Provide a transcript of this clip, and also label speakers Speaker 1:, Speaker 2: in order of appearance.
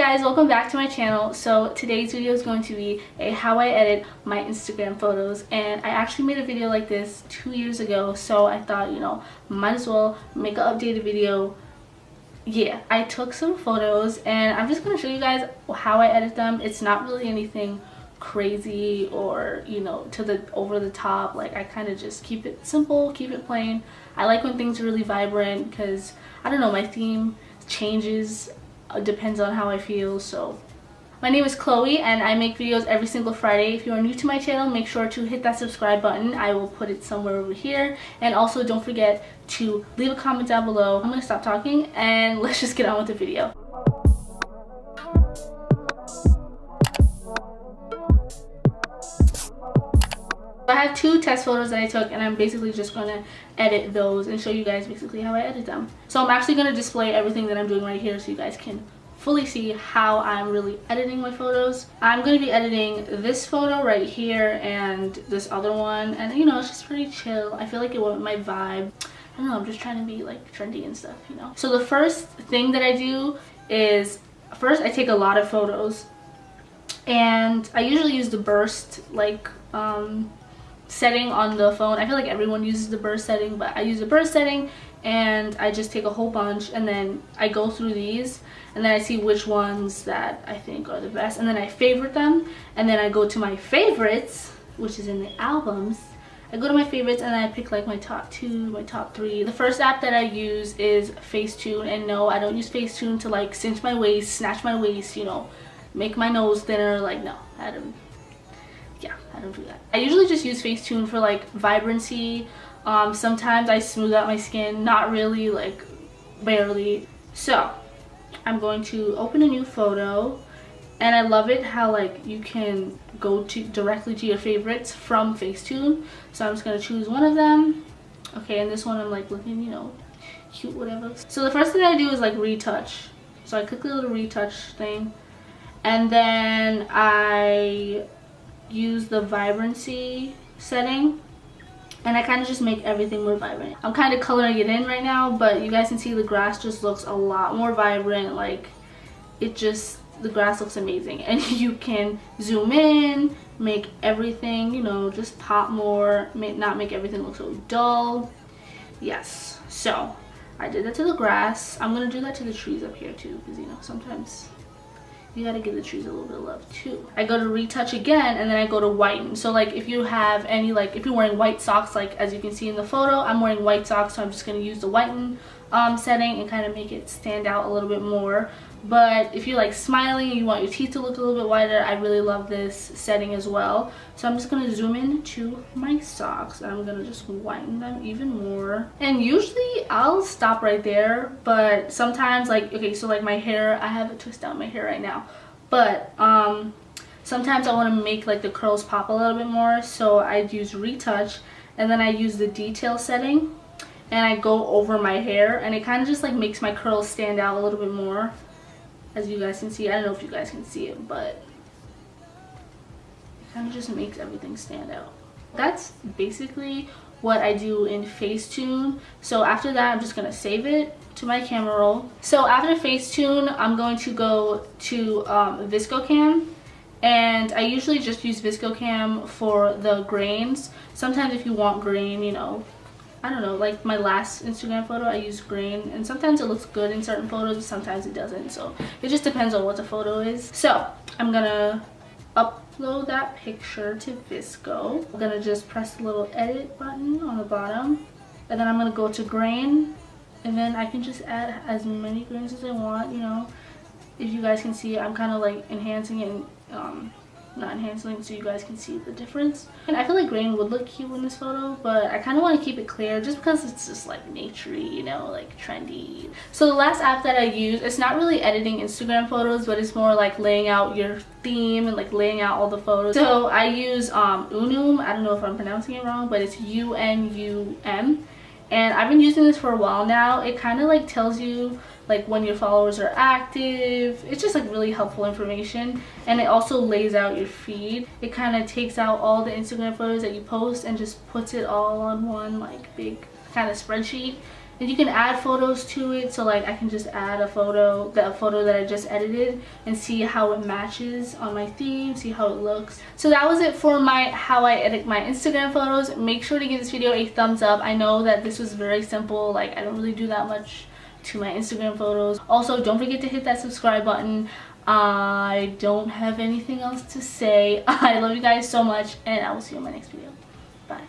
Speaker 1: guys, welcome back to my channel. So today's video is going to be a how I edit my Instagram photos, and I actually made a video like this 2 years ago, so I thought, you know, might as well make an updated video. Yeah, I took some photos and I'm just going to show you guys how I edit them. It's not really anything crazy or, you know, to the over the top. Like, I kind of just keep it simple, keep it plain. I like when things are really vibrant because, I don't know, my theme changes, depends on how I feel. So my name is Chloe and I make videos every single Friday. If you are new to my channel, make sure to hit that subscribe button. I will put it somewhere over here, and also don't forget to leave a comment down below. I'm gonna stop talking and let's just get on with the video. I have 2 test photos that I took, and I'm basically just going to edit those and show you guys basically how I edit them. So I'm actually going to display everything that I'm doing right here so you guys can fully see how I'm really editing my photos. I'm going to be editing this photo right here and this other one, and you know, it's just pretty chill. I feel like it went with my vibe. I don't know, I'm just trying to be like trendy and stuff, you know. So the first thing that I do is, first I take a lot of photos, and I usually use the burst like setting on the phone. I feel like everyone uses the burst setting, but I use the burst setting, and I just take a whole bunch and then I go through these and then I see which ones that I think are the best, and then I favorite them, and then I go to my favorites, which is in the albums. I go to my favorites and then I pick like my top 2, my top 3. The first app that I use is Facetune, and no, I don't use Facetune to like cinch my waist, snatch my waist, you know, make my nose thinner. Like, no, I don't do that. I usually just use Facetune for like vibrancy. Sometimes I smooth out my skin, not really, like barely. So I'm going to open a new photo, and I love it how like you can go to directly to your favorites from Facetune. So I'm just gonna choose one of them. Okay, and this one I'm like looking, you know, cute, whatever. So the first thing I do is like retouch. So I click the little retouch thing, and then I use the vibrancy setting, and I kind of just make everything more vibrant. I'm kind of coloring it in right now, but you guys can see the grass just looks a lot more vibrant. Like, it just, the grass looks amazing, and you can zoom in, make everything, you know, just pop more, not make everything look so dull. Yes, so I did that to the grass. I'm gonna do that to the trees up here too, because you know, sometimes you gotta give the trees a little bit of love too. I go to retouch again, and then I go to whiten. So like, if you have any, like if you're wearing white socks, like as you can see in the photo, I'm wearing white socks, so I'm just gonna use the whiten setting and kind of make it stand out a little bit more. But if you're like smiling and you want your teeth to look a little bit whiter, I really love this setting as well. So I'm just gonna zoom in to my socks, and I'm gonna just whiten them even more. And usually I'll stop right there, but sometimes, like, okay, so like my hair, I have a twist down my hair right now, but sometimes I want to make like the curls pop a little bit more, so I use retouch, and then I use the detail setting, and I go over my hair, and it kind of just like makes my curls stand out a little bit more. As you guys can see, I don't know if you guys can see it, but it kind of just makes everything stand out. That's basically what I do in Facetune. So after that, I'm just gonna save it to my camera roll. So after Facetune, I'm going to go to ViscoCam, and I usually just use ViscoCam for the grains. Sometimes if you want grain, you know, I don't know, like my last Instagram photo, I used grain, and sometimes it looks good in certain photos, sometimes it doesn't. So it just depends on what the photo is. So I'm gonna upload that picture to Visco. I'm gonna just press the little edit button on the bottom, and then I'm gonna go to grain, and then I can just add as many grains as I want, you know. If you guys can see, I'm kind of like enhancing it and not enhancing, so you guys can see the difference. And I feel like grain would look cute in this photo, but I kind of want to keep it clear just because it's just like naturey, you know, like trendy. So the last app that I use, it's not really editing Instagram photos, but it's more like laying out your theme and like laying out all the photos. So I use Unum. I don't know if I'm pronouncing it wrong, but it's UNUM, and I've been using this for a while now. It kind of like tells you like when your followers are active. It's just like really helpful information, and it also lays out your feed. It kind of takes out all the Instagram photos that you post and just puts it all on one like big kind of spreadsheet, And you can add photos to it, so like I can just add a photo, that photo that I just edited, and see how it matches on my theme, see how it looks. So that was it for my how I edit my Instagram photos. Make sure to give this video a thumbs up. I know that this was very simple, like I don't really do that much to my Instagram photos. Also, don't forget to hit that subscribe button. I don't have anything else to say. I love you guys so much, and I will see you in my next video. Bye.